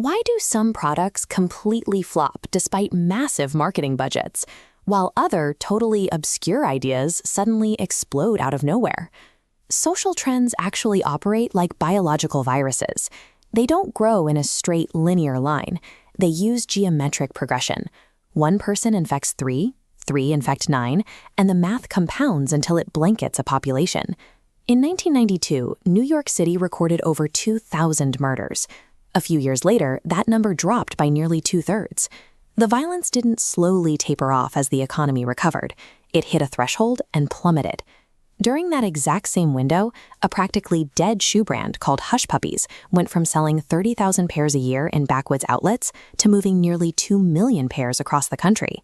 Why do some products completely flop despite massive marketing budgets, while other totally obscure ideas suddenly explode out of nowhere? Social trends actually operate like biological viruses. They don't grow in a straight linear line. They use geometric progression. One person infects three infect nine, and the math compounds until it blankets a population. In 1992, New York City recorded over 2,000 murders. A few years later, that number dropped by nearly 2/3. The violence didn't slowly taper off as the economy recovered. It hit a threshold and plummeted. During that exact same window, a practically dead shoe brand called Hush Puppies went from selling 30,000 pairs a year in backwoods outlets to moving nearly 2 million pairs across the country.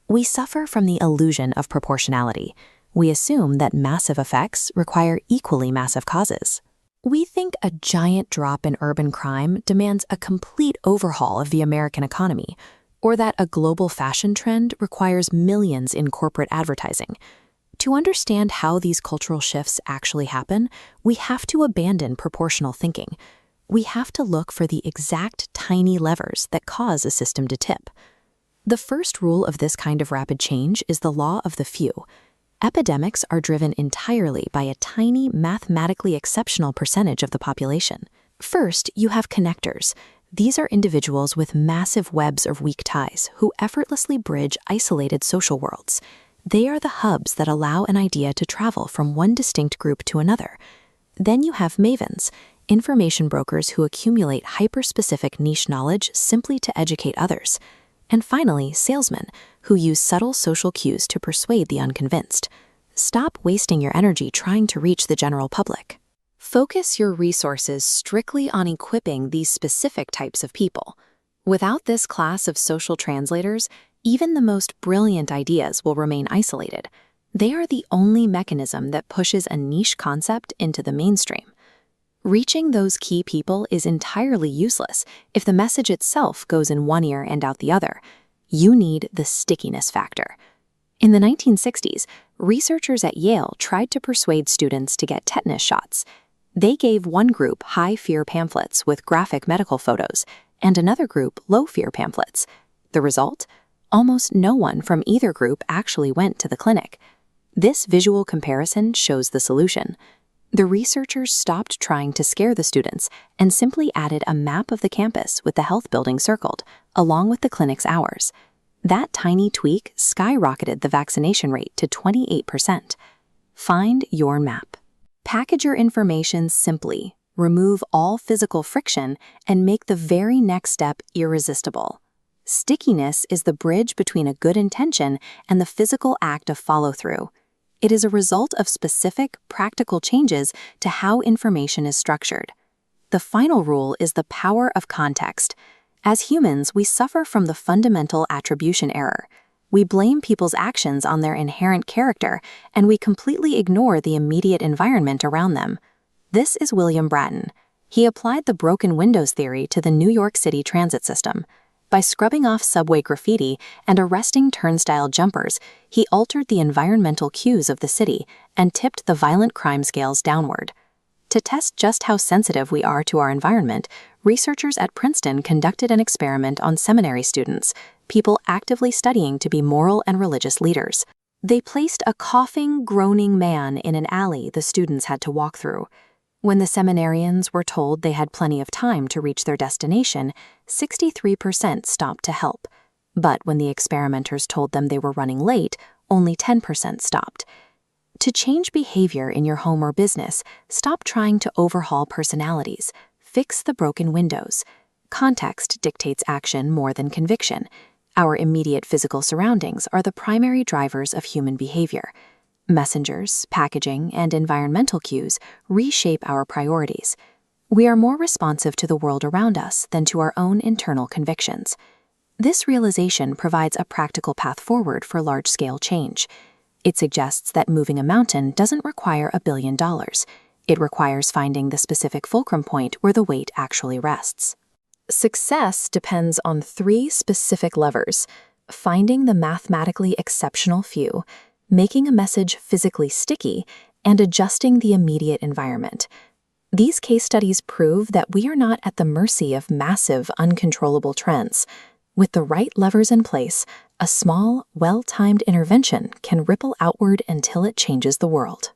We suffer from the illusion of proportionality. We assume that massive effects require equally massive causes. We think a giant drop in urban crime demands a complete overhaul of the American economy, or that a global fashion trend requires millions in corporate advertising. To understand how these cultural shifts actually happen, we have to abandon proportional thinking. We have to look for the exact tiny levers that cause a system to tip. The first rule of this kind of rapid change is the law of the few. Epidemics are driven entirely by a tiny, mathematically exceptional percentage of the population. First, you have connectors. These are individuals with massive webs of weak ties who effortlessly bridge isolated social worlds. They are the hubs that allow an idea to travel from one distinct group to another. Then you have Mavens, information brokers who accumulate hyper-specific niche knowledge simply to educate others. And finally, salesmen, who use subtle social cues to persuade the unconvinced. Stop wasting your energy trying to reach the general public. Focus your resources strictly on equipping these specific types of people. Without this class of social translators, even the most brilliant ideas will remain isolated. They are the only mechanism that pushes a niche concept into the mainstream. Reaching those key people is entirely useless if the message itself goes in one ear and out the other. You need the stickiness factor. In the 1960s, researchers at Yale tried to persuade students to get tetanus shots. They gave one group high-fear pamphlets with graphic medical photos and another group low-fear pamphlets. The result? Almost no one from either group actually went to the clinic. This visual comparison shows the solution. The researchers stopped trying to scare the students and simply added a map of the campus with the health building circled, along with the clinic's hours. That tiny tweak skyrocketed the vaccination rate to 28%. Find your map. Package your information simply, remove all physical friction, and make the very next step irresistible. Stickiness is the bridge between a good intention and the physical act of follow-through. It is a result of specific, practical changes to how information is structured. The final rule is the power of context. As humans, we suffer from the fundamental attribution error. We blame people's actions on their inherent character, and we completely ignore the immediate environment around them. This is William Bratton. He applied the broken windows theory to the New York City transit system. By scrubbing off subway graffiti and arresting turnstile jumpers, he altered the environmental cues of the city and tipped the violent crime scales downward. To test just how sensitive we are to our environment, researchers at Princeton conducted an experiment on seminary students, people actively studying to be moral and religious leaders. They placed a coughing, groaning man in an alley the students had to walk through. When the seminarians were told they had plenty of time to reach their destination, 63% stopped to help. But when the experimenters told them they were running late, only 10% stopped. To change behavior in your home or business, stop trying to overhaul personalities. Fix the broken windows. Context dictates action more than conviction. Our immediate physical surroundings are the primary drivers of human behavior. Messengers, packaging, and environmental cues reshape our priorities. We are more responsive to the world around us than to our own internal convictions. This realization provides a practical path forward for large-scale change. It suggests that moving a mountain doesn't require $1 billion. It requires finding the specific fulcrum point where the weight actually rests. Success depends on 3 specific levers: finding the mathematically exceptional few, making a message physically sticky, and adjusting the immediate environment. These case studies prove that we are not at the mercy of massive, uncontrollable trends. With the right levers in place, a small, well-timed intervention can ripple outward until it changes the world.